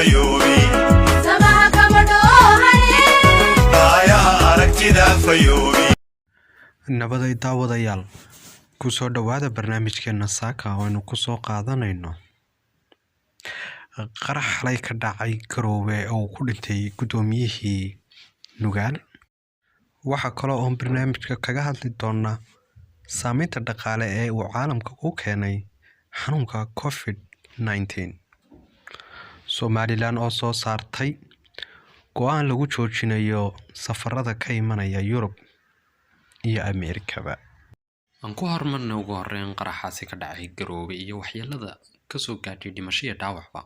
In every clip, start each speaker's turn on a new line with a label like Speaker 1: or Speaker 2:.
Speaker 1: fayoobi samaha gabadhoohane aayaha aragtida fayoobi.
Speaker 2: nabaday daawadayaal ku soo dhawaada barnaamijkeena saaka oo aynu ku soo qaadanayno qarax xalay ka dhacay Garowe oo ku dhintay gudoomiyihii Nugaal. waxa kale oo barnaamijka kaga hadli doona saameynta dhaqaale ee uu caalamka u keenay xanuunka COVID-19. Somaliland oo soo saartay go'aan lagu joojinayo safarada ka imanaya Yurub iyo Ameerikaba.
Speaker 3: aan ku hormarnay ugu horeyn qaraxaasi ka dhacay Garowe iyo waxyeelada ka soo gaadhay dhimasho iyo dhaawacba.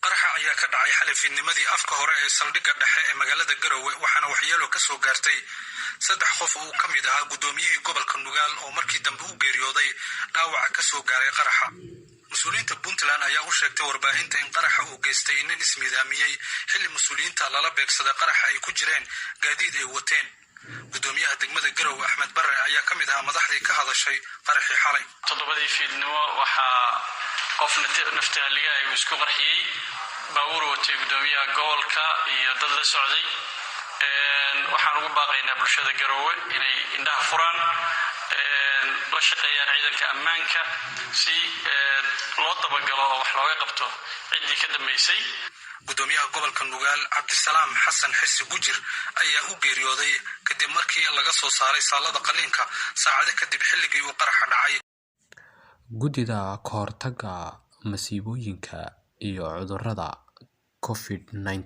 Speaker 4: qaraxa ayaa ka dhacay xalifinimadii afka hore ee saldhigga dhexe ee magaalada Garowe waxaana waxyeelo ka soo gaartay 3 qof oo ka mid ahaa gudoomiyihii gobolka Nugaal oo markii dambe u geeriyooday dhaawac ka soo gaaray qaraxa. mas'uuliyiinta Puntland ayaa u sheegtay warbaahinta in qaraxa uu geystay nin ismiidaamiyay xilli mas'uuliyiinta lala beegsaday qaraxa ay ku jireen gaadiid ay wateen. gudoomiyaha degmada Garowe Axmed Barre ayaa ka mid ahaa madaxdii ka hadashay qaraxii xalay.
Speaker 5: todobadii fiidnimo waxaa qof nafta haliga ay isku qarxiyay baabuur watay gudoomiyaha gobolka iyo dad la socday. waxaan ugu baaqaynaa bulshada Garowe inay indhaha furaan la shaqeeyaan ciidanka ammaanka si loo dabagalo oo wax looga qabto ciddii ka dambeysay.
Speaker 4: gudoomiyaha gobolka Nugaal Cabdisalaam Xasan Xisi Gujir ayaa u geeriyooday kadib markii laga soo saaray saalada qaliinka saacado kadib xilligii uu qaraxa dhacay.
Speaker 3: Guddida ka hortagga masiibooyinka iyo cudurrada COVID-19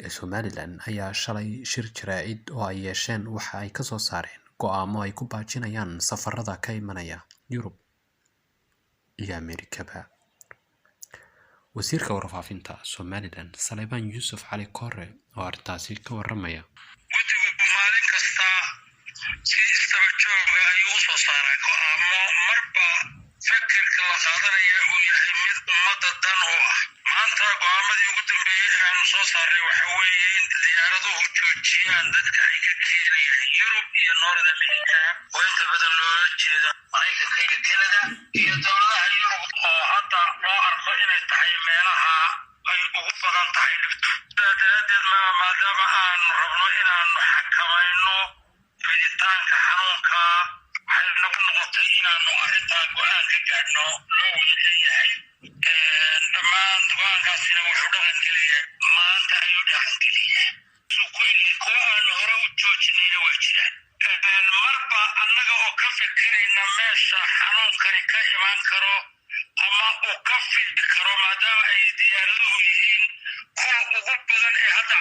Speaker 3: ee Somaliland ayaa shalay shir jaraa'id oo ay yeesheen waxa ay ka soo saareen go'aamo ay ku baajinayaan safarada ka imanaya Yurub iyo Ameerikaba. wasiirka warfaafinta Somaliland Salebaan Yuusuf Cali Kore oo arrintaasi ka warramaya.
Speaker 6: guddigu maalin kasta si istaba jooga ayuu u soo saaray go'aamo marba fikirka la qaadanaya uu yahay mid ummadda dan u ah. maanta go'aamadii ugu dambeeyay ee aanu soo saaray waxa weeye in diyaaraduhu joojiyaan dadka ay ka keenayaan Yurub iyo North America oo inta badan loola jeedo Maraykanka iyo Canada iyo dowladaha Yurub oo hadda loo arko inay tahay meelaha ay ugu badan tahay dhibto. daradeed maadaama aanu rabno inaanu xakamayno fiditaanka xanuunka waxay nagu noqotay inaanu arrintaa go'aan ka gaadhno loo wada leeyahay. dhammaan go'aankaasina wuxuu dhaqan gelayaa maanta ayuu dhaqan gelayaa. kuwa aanu hore u joojinayna waa jiraan. marba annaga oo ka fikirayna meesha xanuunkani ka imaan karo ama uu ka fidi karo maadaama ay diyaaraduhu yihiin kuwa ugu badan ee hadda.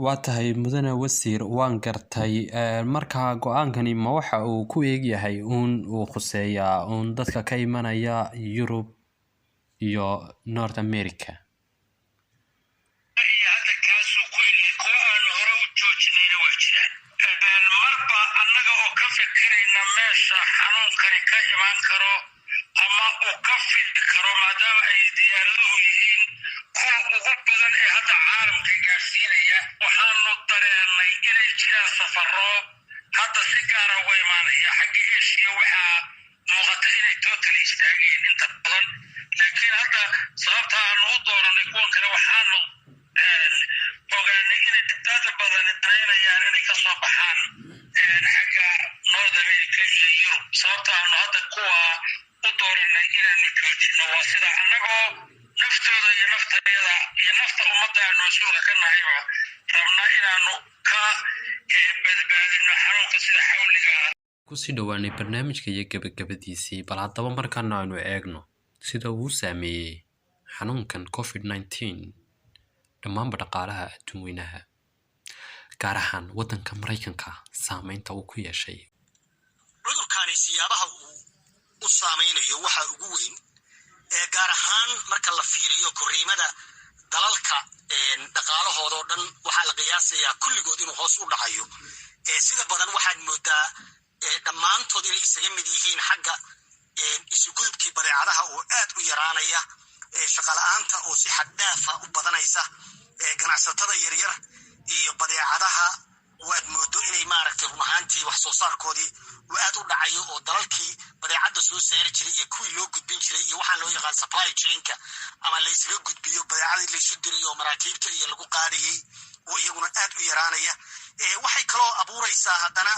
Speaker 3: waa tahay mudane wasiir waan gartay. markaa go'aankani ma waxa uu ku eegyahay uu khuseeyaa dadka ka imanaya Yurub iyo North America.
Speaker 6: hadda kaasuu ku eegyahay kuwa aanu hore u joojinayna waa jiraan. marba annaga oo ka fikirayna meesha xanuunkani ka imaan karo ama uu ka fidi karo maadaama ay diyaaraduhu yihiin kuwa ugu badan ee hadda caalamka gaarsiinaya waxaanu dareennay inay jiraan safarro hadda si gaara uga imaanaya xagga Asia. waxaa muuqata inay totally istaageen inta badan laakiin hadda sababta aanu u dooranay kuwan kale waxaanu ogaanay inay dad badan dareynayaan inay ka soo baxaan xagga North America iyo Yurub. sababta aanu hadda kuwa u dooranay inaanu joojino waa sida annagoo naftooda iyo nafteeda iyo nafta ummadda aanu mas-uulka ka nahayba rabna inaanu ka badbaadino xanuunka sida xawliga ah.
Speaker 3: kusii dhawaanay barnaamijka iyo gabagabadiisii bal haddaba markaana aynu eegno sida uu saameeyey xanuunkan COVID-19 dhammaanba dhaqaalaha adduunweynaha gaar ahaan waddanka Maraykanka saameynta uu ku yeeshay.
Speaker 7: cudurkani siyaabaha uu u saameynayo waxa ugu weyn gaar ahaan marka la fiiriyo koriimada dalalka dhaqaalahooda oo dhan waxaa la qiyaasayaa kulligood inuu hoos u dhacayo. sida badan waxaad moodaa dhammaantood inay isaga mid yihiin xagga isu gudubkii badeecadaha oo aad u yaraanaya, shaqo la'aanta oo si xad dhaafa u badanaysa, ganacsatada yaryar iyo badeecadaha waad moodo inay maaragtay run ahaantii wax soo saarkoodii aad u dhacayo oo dalalkii badeecada soo saari jiray iyo kuwii loo gudbin jiray iyo waxaan loo yaqaan yaqaan supply chainka ama la isaga gudbiyo badeecadii la isu dirayo maraakiibta iyo lagu qaadayay oo iyaguna aad u yaraanaya waxay kaloo abuuraysaa haddana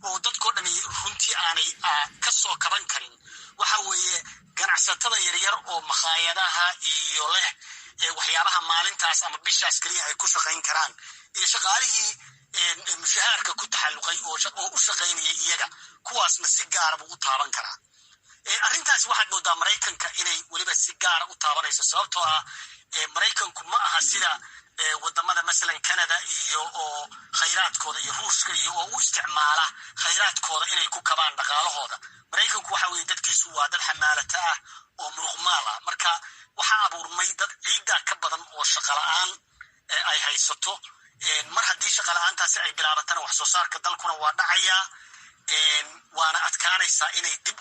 Speaker 7: oo dadkoo dhani runtii aanay ka soo kaban karin waxa weeye ganacsatada yaryar oo makhaayadaha iyo leh waxyaabaha maalintaas ama bishaas kaliya ay ku shaqayn karaan iyo shaqaalihii mushahaarka ku taxalluqay oo u shaqaynaya iyaga kuwaasna si gaara buu u taaban karaa arrintaas waxaad moodaa maraykanka inay weliba si gaara u taabanayso sababtoo ah maraykanku ma aha sida wadamada masalan Canada iyo oo khayraadkooda iyo Ruushka iyo oo u isticmaala khayraadkooda inay ku kabaan dhaqaalahooda maraykanku waxa weeye dadkiisu waa dad xamaalata ah oo muruqmaal ah marka waxa abuurmay dad ciida ka badan oo shaqo la'aan ay haysato mar haddii shaqo la'aantaasi ay bilaabatana wax soo saarka dalkuna waa dhacaya waana adkaanaysaa inay dib